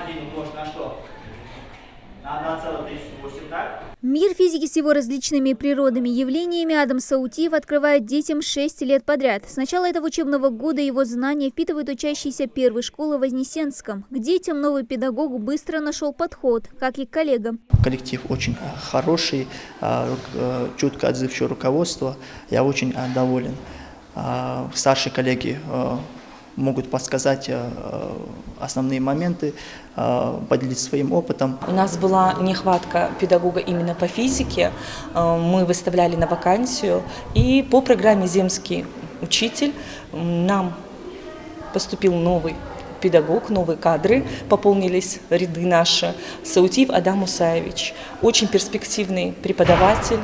1 умножить на что? На 1,38, так? Мир физики с его различными природными явлениями Адам Саутиев открывает детям 6 лет подряд. С начала этого учебного года его знания впитывают учащиеся первой школы в Вознесенском. К детям новый педагог быстро нашел подход, как и к коллегам. Коллектив очень хороший, чутко отзывчивое руководство. Я очень доволен. Старшие коллеги могут подсказать основные моменты, поделиться своим опытом. У нас была нехватка педагога именно по физике. Мы выставляли на вакансию, и по программе «Земский учитель» нам поступил новый педагог, новые кадры, пополнились ряды наши. Саутиев Адам Мусаевич. Очень перспективный преподаватель.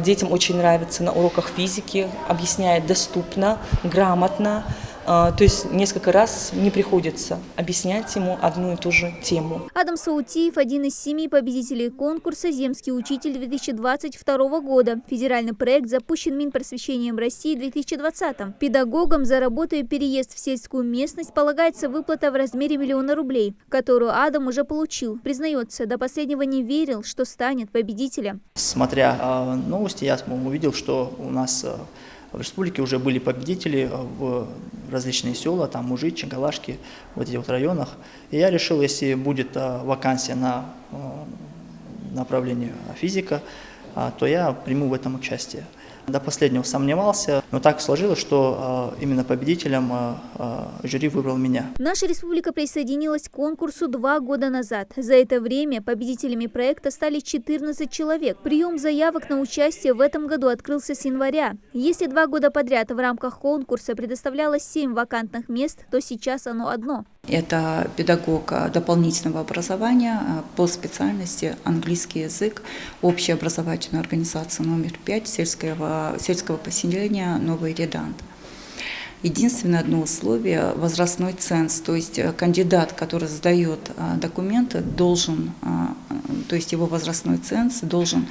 Детям очень нравится на уроках физики, объясняет доступно, грамотно. То есть несколько раз не приходится объяснять ему одну и ту же тему. Адам Саутиев – один из 7 победителей конкурса «Земский учитель» 2022 года. Федеральный проект запущен Минпросвещением России в 2020. Педагогам за работу и переезд в сельскую местность полагается выплата в размере 1 000 000 рублей, которую Адам уже получил. Признается, до последнего не верил, что станет победителем. Смотря новости, я увидел, что у нас в республике уже были победители в различные села, там Мужичи, Галашки, в этих вот районах. И я решил, если будет вакансия на направление физика, то я приму в этом участие. До последнего сомневался, но так сложилось, что именно победителем жюри выбрал меня. Наша республика присоединилась к конкурсу 2 года назад. За это время победителями проекта стали 14 человек. Прием заявок на участие в этом году открылся с января. Если 2 года подряд в рамках конкурса предоставлялось 7 вакантных мест, то сейчас оно одно. Это педагог дополнительного образования по специальности английский язык, общеобразовательная организация номер 5 сельского поселения Новый Редант. Единственное одно условие – возрастной ценз, то есть кандидат, который сдает документы, должен, то есть его возрастной ценз должен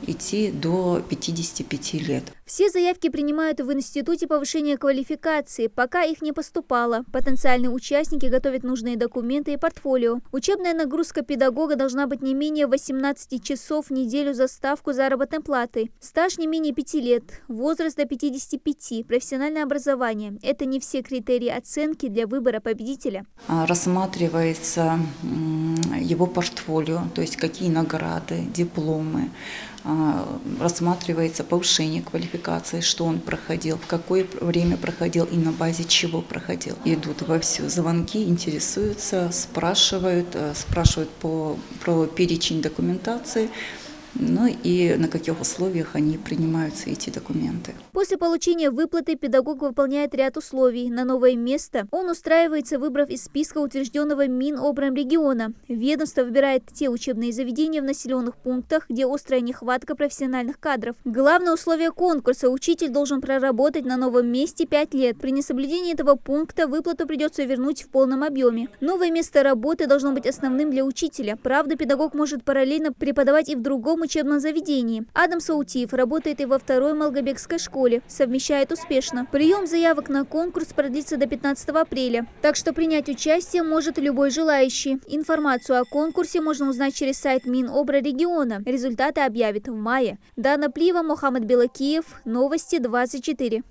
идти до 55 лет. Все заявки принимают в Институте повышения квалификации, пока их не поступало. Потенциальные участники готовят нужные документы и портфолио. Учебная нагрузка педагога должна быть не менее 18 часов в неделю за ставку заработной платы. Стаж не менее 5 лет, возраст до 55, профессиональное образование. Это не все критерии оценки для выбора победителя. Рассматривается его портфолио, то есть какие награды, дипломы. Рассматривается повышение квалификации, что он проходил, в какое время проходил и на базе чего проходил. Идут вовсю звонки, интересуются, спрашивают про перечень документации, ну и на каких условиях они принимаются, эти документы. После получения выплаты педагог выполняет ряд условий. На новое место он устраивается, выбрав из списка, утвержденного Минобррегиона. Ведомство выбирает те учебные заведения в населенных пунктах, где острая нехватка профессиональных кадров. Главное условие конкурса – учитель должен проработать на новом месте 5 лет. При несоблюдении этого пункта выплату придется вернуть в полном объеме. Новое место работы должно быть основным для учителя. Правда, педагог может параллельно преподавать и в другом учебном заведении. Адам Саутиев работает и во 2-й Малгобекской школе. Совмещает успешно. Прием заявок на конкурс продлится до 15 апреля. Так что принять участие может любой желающий. Информацию о конкурсе можно узнать через сайт Минобррегиона. Результаты объявят в мае. Дана Плива, Мухаммад Белакиев. Новости 24.